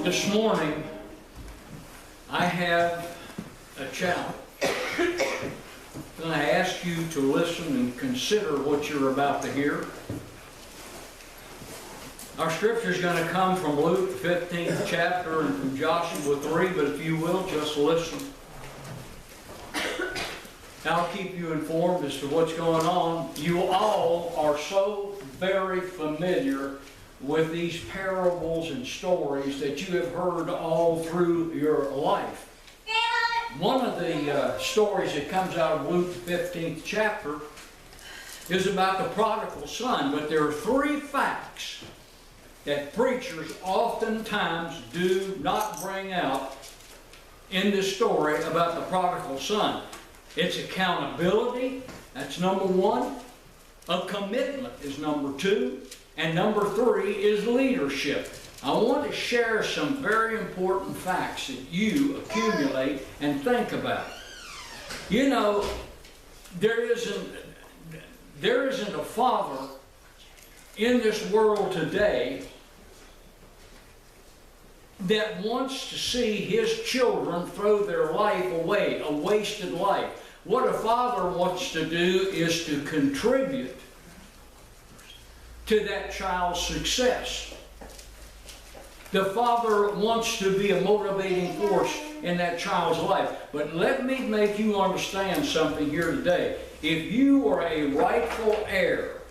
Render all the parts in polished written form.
This morning, I have a challenge. I'm going to ask you to listen and consider what you're about to hear. Our scripture is going to come from Luke 15th chapter and from Joshua 3, but if you will, just listen. I'll keep you informed as to what's going on. You all are so very familiar with these parables and stories that you have heard all through your life. One of the stories that comes out of Luke 15th chapter is about the prodigal son, but there are three facts that preachers oftentimes do not bring out in this story about the prodigal son. It's accountability, that's number one. A commitment is number two. And number three is leadership. I want to share some very important facts that you accumulate and think about. You know, there isn't a father in this world today that wants to see his children throw their life away, a wasted life. What a father wants to do is to contribute to that child's success. The father wants to be a motivating force in that child's life. But let me make you understand something here today. If you are a rightful heir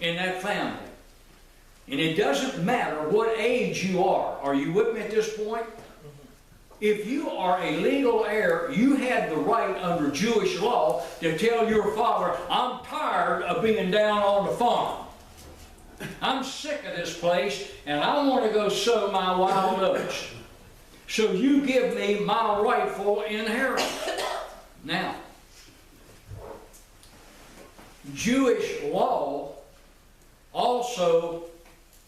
in that family, and it doesn't matter what age you are you with me at this point? If you are a legal heir, you had the right under Jewish law to tell your father, I'm tired of being down on the farm. I'm sick of this place and I want to go sow my wild oats. So you give me my rightful inheritance. Now, Jewish law also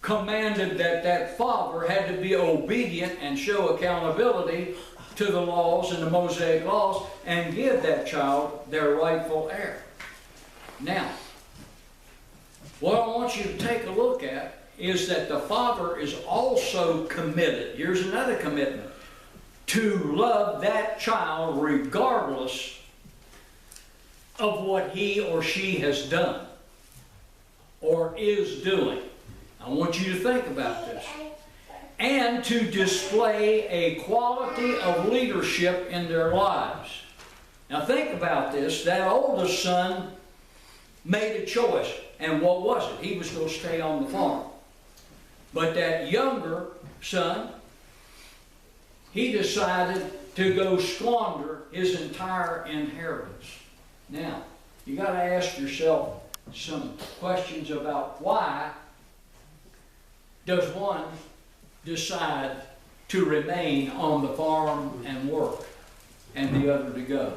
commanded that that father had to be obedient and show accountability to the laws and the Mosaic laws and give that child their rightful heir. Now, what I want you to take a look at is that the father is also committed. Here's another commitment. To love that child regardless of what he or she has done or is doing. I want you to think about this. And to display a quality of leadership in their lives. Now think about this. That oldest son made a choice. And what was it? He was going to stay on the farm. But that younger son, he decided to go squander his entire inheritance. Now, you got to ask yourself some questions about why does one decide to remain on the farm and work, and the other to go?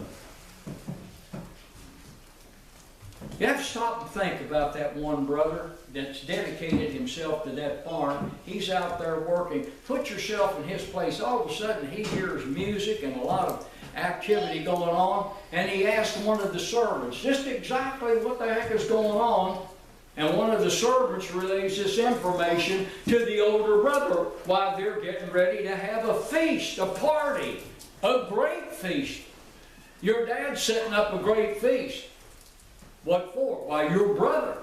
You have to stop and think about that one brother that's dedicated himself to that farm. He's out there working. Put yourself in his place. All of a sudden he hears music and a lot of activity going on, and he asked one of the servants just exactly what the heck is going on. And one of the servants relays this information to the older brother while they're getting ready to have a feast, a party, a great feast. Your dad's setting up a great feast. What for? Why, your brother.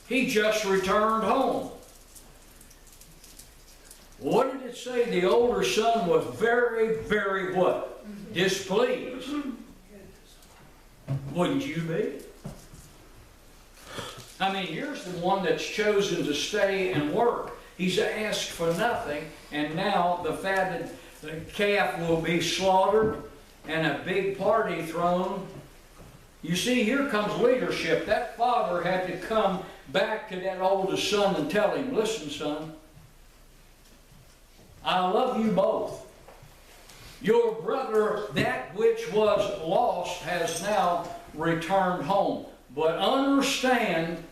He just returned home. What did it say? The older son was very, very what? Displeased. Wouldn't you be? I mean, here's the one that's chosen to stay and work. He's asked for nothing, and now the fatted calf will be slaughtered and a big party thrown. You see, here comes leadership. That father had to come back to that oldest son and tell him, listen, son, I love you both. Your brother, that which was lost, has now returned home. But understand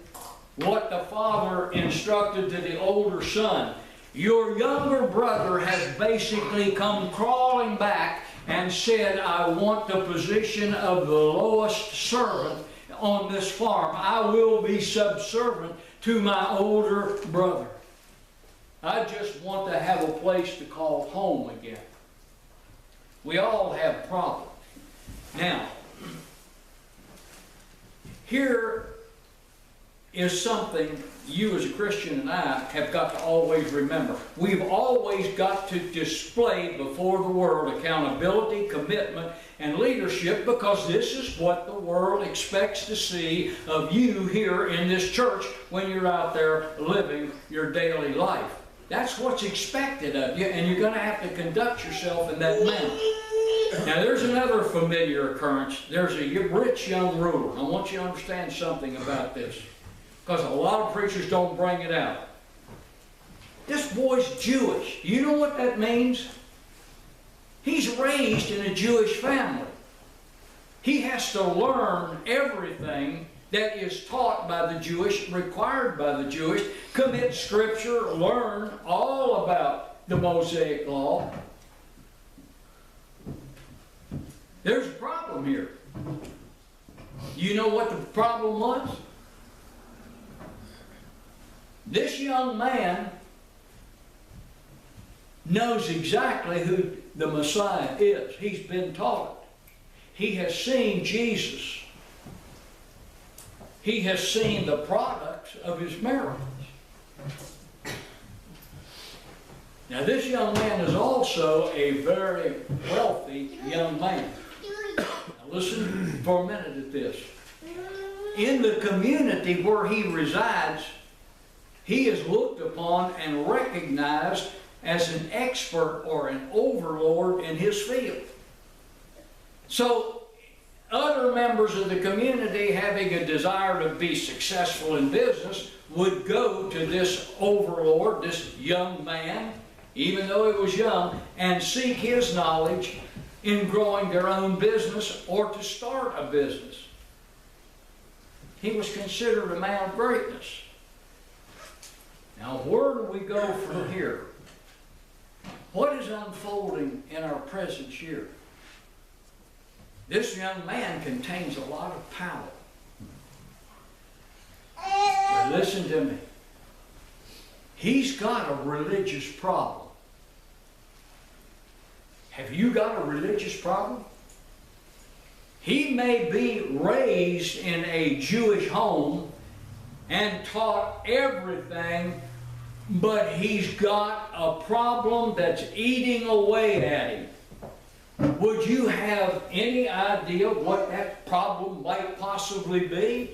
what the father instructed to the older son. Your younger brother has basically come crawling back and said, I want the position of the lowest servant on this farm. I will be subservient to my older brother. I just want to have a place to call home again. We all have problems. Now, here is something you as a Christian and I have got to always remember. We've always got to display before the world accountability, commitment, and leadership, because this is what the world expects to see of you here in this church when you're out there living your daily life. That's what's expected of you, and you're going to have to conduct yourself in that manner. Now, there's another familiar occurrence. There's a rich young ruler. I want you to understand something about this, because a lot of preachers don't bring it out. This boy's Jewish. You know what that means? He's raised in a Jewish family. He has to learn everything that is taught by the Jewish, required by the Jewish, commit Scripture, learn all about the Mosaic Law. There's a problem here. You know what the problem was? This young man knows exactly who the Messiah is. He's been taught it. He has seen Jesus. He has seen the products of his miracles. Now, this young man is also a very wealthy young man. Now, listen for a minute at this. In the community where he resides, he is looked upon and recognized as an expert or an overlord in his field. So, other members of the community, having a desire to be successful in business, would go to this overlord, this young man, even though he was young, and seek his knowledge in growing their own business or to start a business. He was considered a man of greatness. Now, where do we go from here? What is unfolding in our present year? This young man contains a lot of power. But listen to me. He's got a religious problem. Have you got a religious problem? He may be raised in a Jewish home and taught everything, but he's got a problem that's eating away at him. Would you have any idea what that problem might possibly be?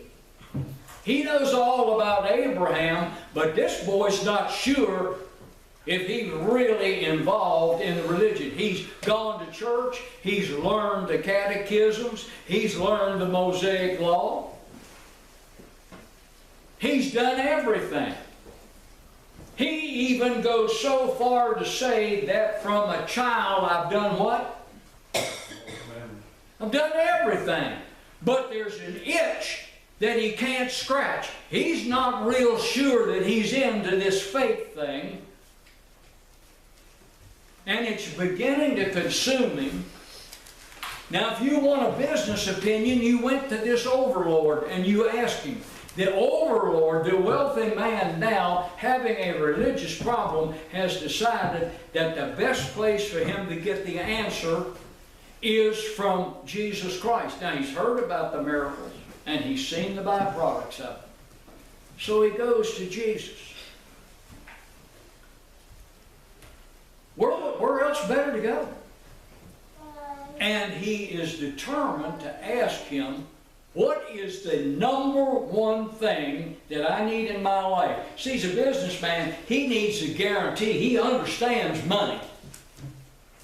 He knows all about Abraham, but this boy's not sure if he's really involved in the religion. He's gone to church, he's learned the catechisms, he's learned the Mosaic Law. He's done everything. He even goes so far to say that from a child I've done what? I've done everything. But there's an itch that he can't scratch. He's not real sure that he's into this faith thing. And it's beginning to consume him. Now, if you want a business opinion, you went to this overlord and you asked him. The overlord, the wealthy man now, having a religious problem, has decided that the best place for him to get the answer is from Jesus Christ. Now, he's heard about the miracles, and he's seen the byproducts of it. So he goes to Jesus. Where else better to go? And he is determined to ask him, what is the number one thing that I need in my life? See, he's a businessman. He needs a guarantee. He understands money.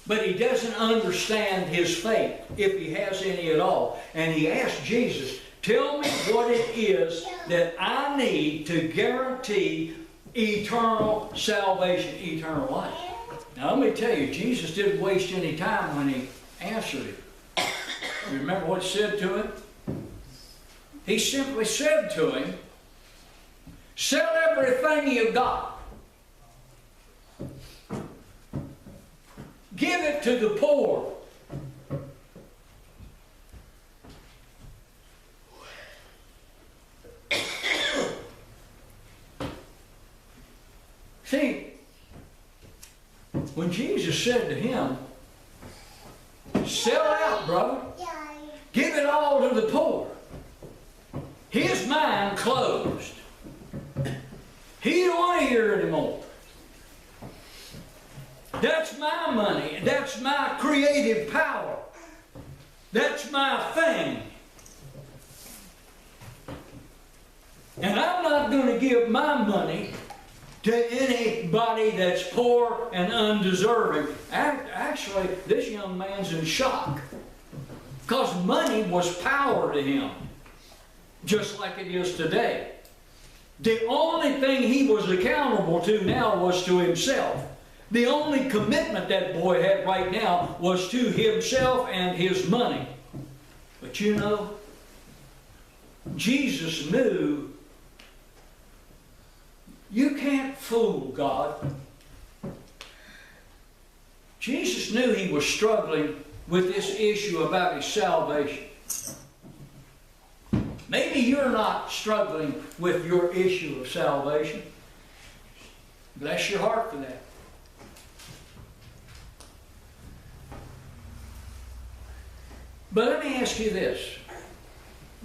But he doesn't understand his faith, if he has any at all. And he asked Jesus, tell me what it is that I need to guarantee eternal salvation, eternal life. Now let me tell you, Jesus didn't waste any time when he answered it. You remember what he said to him? He simply said to him, sell everything you've got. Give it to the poor. See, when Jesus said to him, sell out, brother. Give it all to the poor. His mind closed. He didn't want to hear it anymore. That's my money. That's my creative power. That's my thing. And I'm not going to give my money to anybody that's poor and undeserving. Actually, this young man's in shock. Because money was power to him. Just like it is today. The only thing he was accountable to now was to himself. The only commitment that boy had right now was to himself and his money. But you know, Jesus knew you can't fool God. Jesus knew he was struggling with this issue about his salvation. Maybe you're not struggling with your issue of salvation. Bless your heart for that. But let me ask you this.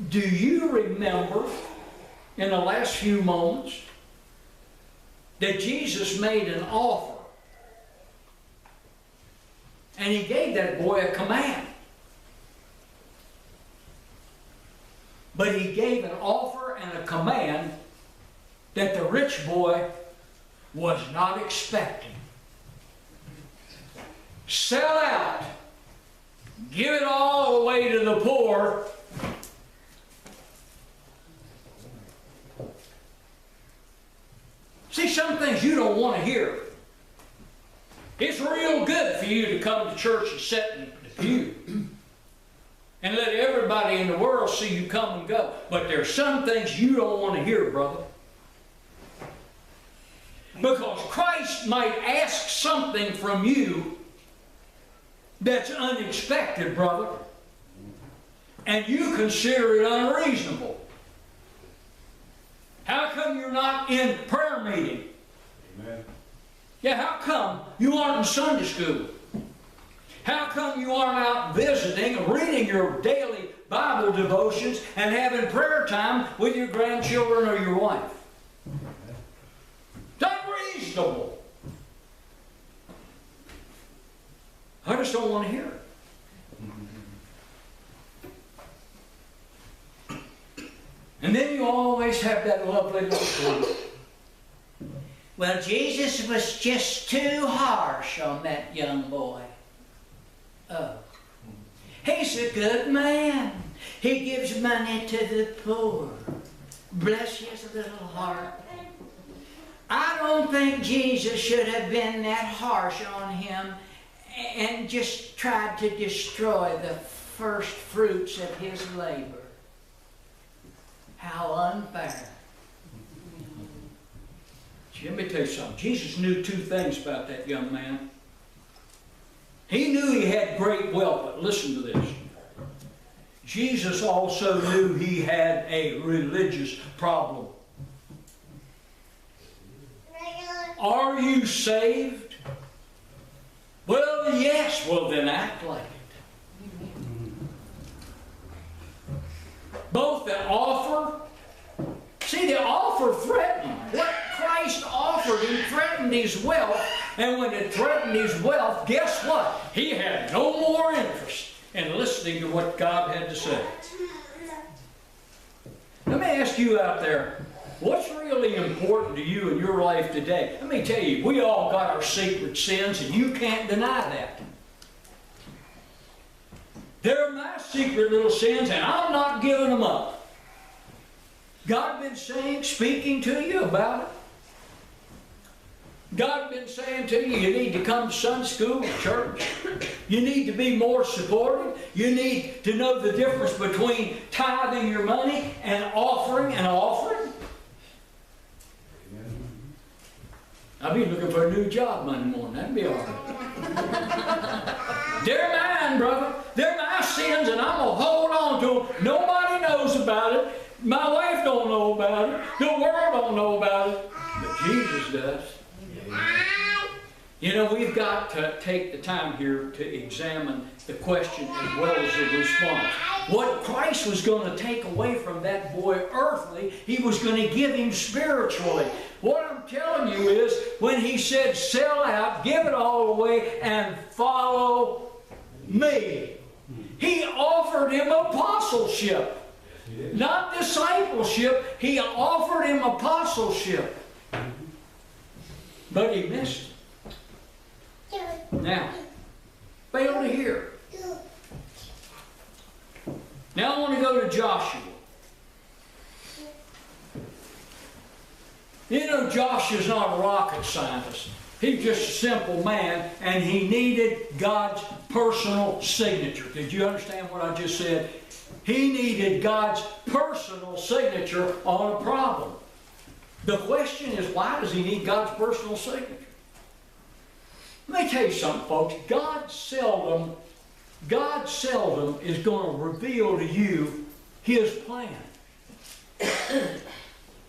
Do you remember in the last few moments that Jesus made an offer? And he gave that boy a command. But he gave an offer and a command that the rich boy was not expecting. Sell out. Give it all away to the poor. See, some things you don't want to hear. It's real good for you to come to church and sit in the pew and let everybody in the world see you come and go. But there's some things you don't want to hear, brother. Because Christ might ask something from you that's unexpected, brother, and you consider it unreasonable. How come you're not in prayer meeting? Amen. Yeah, how come you aren't in Sunday school? How come you aren't out visiting, reading your daily Bible devotions, and having prayer time with your grandchildren or your wife? It's unreasonable. I just don't want to hear it. And then you always have that lovely little quote. Well, Jesus was just too harsh on that young boy. Oh. He's a good man. He gives money to the poor. Bless his little heart. I don't think Jesus should have been that harsh on him and just tried to destroy the first fruits of his labor. How unfair. Let me tell you something. Jesus knew two things about that young man. He knew he had great wealth, but listen to this. Jesus also knew he had a religious problem. Are you saved? Well, yes. Well, then act like it. Both the offer, see, the offer threatened. What Christ offered him threatened his wealth, and when it threatened his wealth, guess what? He had no more interest in listening to what God had to say. Let me ask you out there, what's really important to you in your life today? Let me tell you, we all got our secret sins, and you can't deny that. They're my secret little sins, and I'm not giving them up. God been saying, speaking to you about it. God been saying to you, you need to come to Sunday school, church. You need to be more supportive. You need to know the difference between tithing your money and offering an offering. I'll be looking for a new job Monday morning. That'd be all right. They're mine, brother. They're my sins, and I'm going to hold on to them. Nobody knows about it. My wife don't know about it. The world don't know about it. But Jesus does. You know, we've got to take the time here to examine the question as well as the response. What Christ was going to take away from that boy earthly, he was going to give him spiritually. What I'm telling you is, when he said, sell out, give it all away, and follow me, he offered him apostleship. Not discipleship, he offered him apostleship. But he missed it. Now, fail to hear. Now I want to go to Joshua. You know, Joshua's not a rocket scientist. He's just a simple man, and he needed God's personal signature. Did you understand what I just said? He needed God's personal signature on a problem. The question is, why does he need God's personal signature? Let me tell you something, folks. God seldom is going to reveal to you His plan.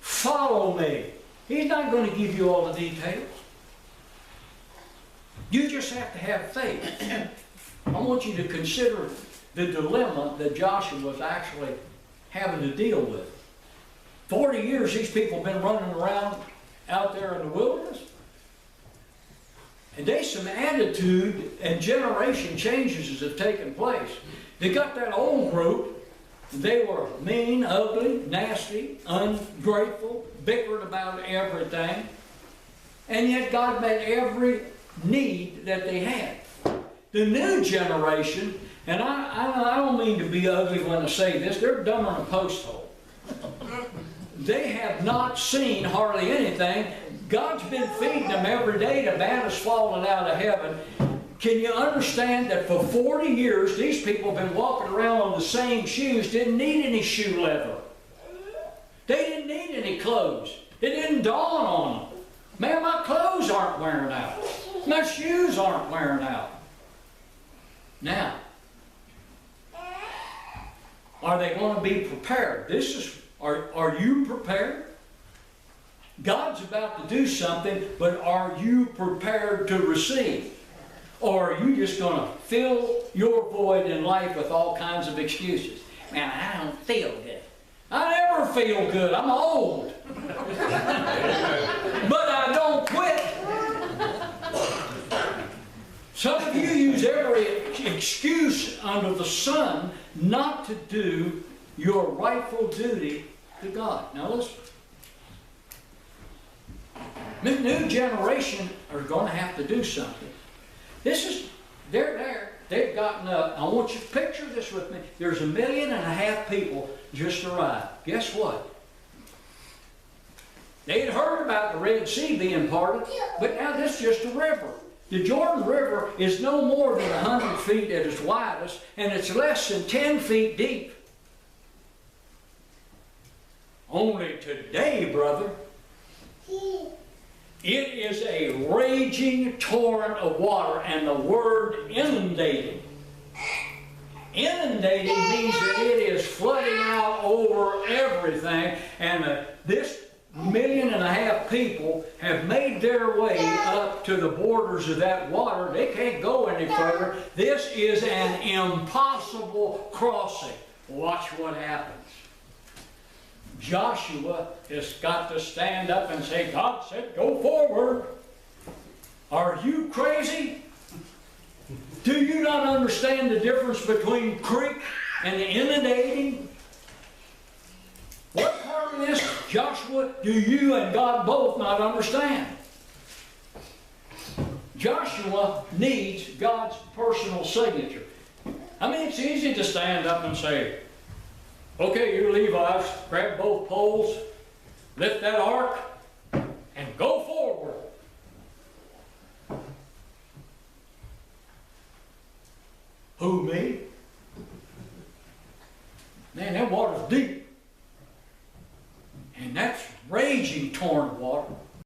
Follow me. He's not going to give you all the details. You just have to have faith. I want you to consider the dilemma that Joshua was actually having to deal with. 40 years these people have been running around out there in the wilderness. And there's some attitude and generation changes that have taken place. They got that old group. They were mean, ugly, nasty, ungrateful, bickered about everything. And yet God met every need that they had. The new generation, and I don't mean to be ugly when I say this, they're dumber than a post hole. They have not seen hardly anything. God's been feeding them every day. The manna's falling out of heaven. Can you understand that for 40 years these people have been walking around on the same shoes, didn't need any shoe leather. They didn't need any clothes. It didn't dawn on them. Man, my clothes aren't wearing out. My shoes aren't wearing out. Now, are they going to be prepared? Are you prepared? God's about to do something, but are you prepared to receive? Or are you just going to fill your void in life with all kinds of excuses? Man, I don't feel good. I never feel good. I'm old. But I don't quit. Some of you use every excuse under the sun not to do your rightful duty to God. Now listen. The new generation are going to have to do something. They're there. They've gotten up. I want you to picture this with me. There's 1.5 million people just arrived. Guess what? They had heard about the Red Sea being parted, but now this is just a river. The Jordan River is no more than 100 feet at its widest, and it's less than 10 feet deep. Only today, brother, it is a raging torrent of water, and the word inundating. Inundating means that it is flooding out over everything, and this 1.5 million people have made their way up to the borders of that water. They can't go any further. This is an impossible crossing. Watch what happens. Joshua has got to stand up and say, God said, go forward. Are you crazy? Do you not understand the difference between creek and inundating? What part of this, Joshua, do you and God both not understand? Joshua needs God's personal signature. I mean, it's easy to stand up and say, okay, you Levites, grab both poles, lift that ark, and go forward. Who, me? Man, that water's deep. And that's raging torrent water.